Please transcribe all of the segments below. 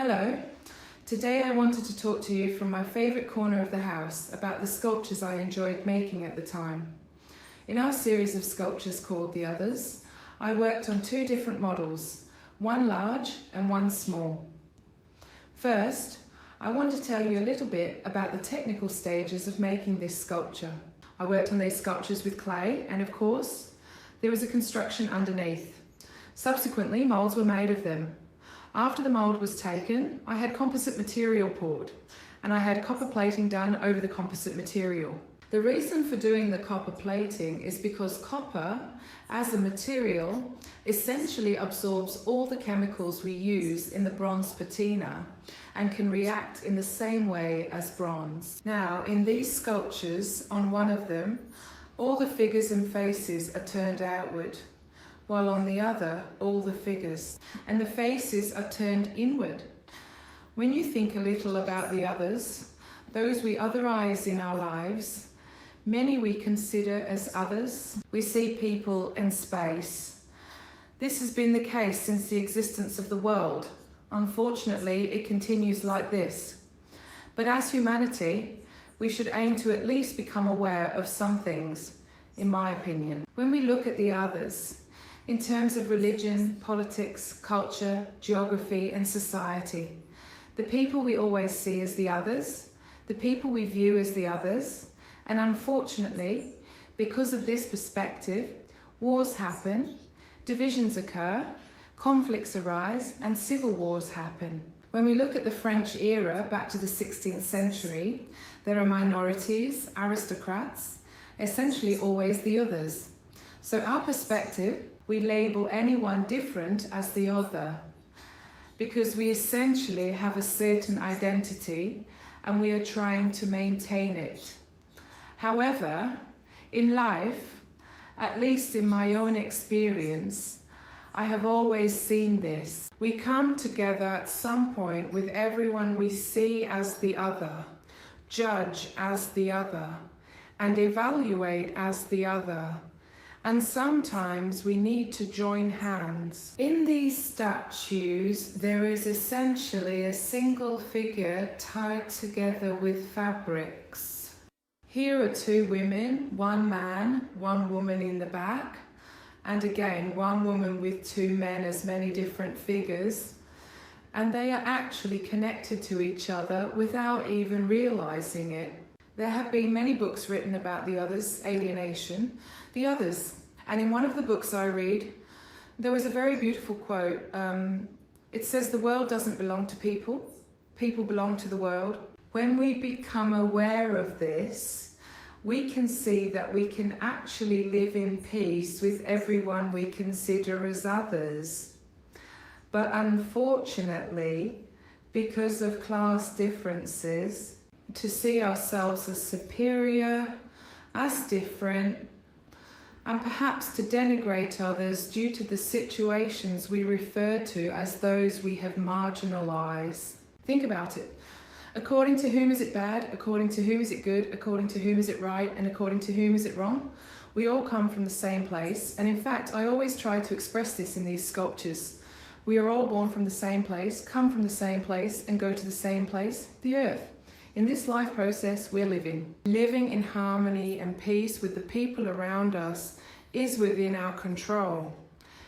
Hello, today I wanted to talk to you from my favourite corner of the house about the sculptures I enjoyed making at the time. In our series of sculptures called The Others, I worked on two different models, one large and one small. First, I want to tell you a little bit about the technical stages of making this sculpture. I worked on these sculptures with clay and of course, there was a construction underneath. Subsequently, moulds were made of them. After the mould was taken, I had composite material poured and I had copper plating done over the composite material. The reason for doing the copper plating is because copper, as a material, essentially absorbs all the chemicals we use in the bronze patina and can react in the same way as bronze. Now, in these sculptures, on one of them, all the figures and faces are turned outward, while on the other, all the figures and the faces are turned inward. When you think a little about the others, those we otherize in our lives, many we consider as others, we see people in space. This has been the case since the existence of the world. Unfortunately, it continues like this. But as humanity, we should aim to at least become aware of some things, in my opinion. When we look at the others, in terms of religion, politics, culture, geography and society, the people we always see as the others, the people we view as the others, and unfortunately, because of this perspective, wars happen, divisions occur, conflicts arise, and civil wars happen. When we look at the French era back to the 16th century, there are minorities, aristocrats, essentially always the others. So our perspective, we label anyone different as the other because we essentially have a certain identity and we are trying to maintain it. However, in life, at least in my own experience, I have always seen this. We come together at some point with everyone we see as the other, judge as the other, and evaluate as the other. And sometimes we need to join hands. In these statues, there is essentially a single figure tied together with fabrics. Here are two women, one man, one woman in the back, and again, one woman with two men as many different figures. And they are actually connected to each other without even realizing it. There have been many books written about the others, alienation, the others. And in one of the books I read, there was a very beautiful quote. It says, "The world doesn't belong to people, people belong to the world." When we become aware of this, we can see that we can actually live in peace with everyone we consider as others. But unfortunately, because of class differences, to see ourselves as superior, as different, and perhaps to denigrate others due to the situations we refer to as those we have marginalized. Think about it. According to whom is it bad? According to whom is it good? According to whom is it right? And according to whom is it wrong? We all come from the same place. And in fact, I always try to express this in these sculptures. We are all born from the same place, come from the same place, and go to the same place, the earth. In this life process, we're living. Living in harmony and peace with the people around us is within our control.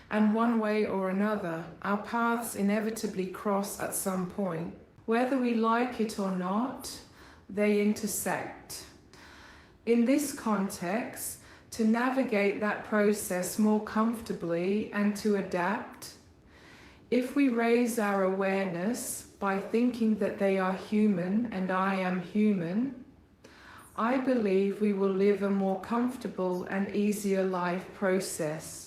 And one way or another, our paths inevitably cross at some point. Whether we like it or not, they intersect. In this context, to navigate that process more comfortably and to adapt, if we raise our awareness by thinking that they are human and I am human, I believe we will live a more comfortable and easier life process.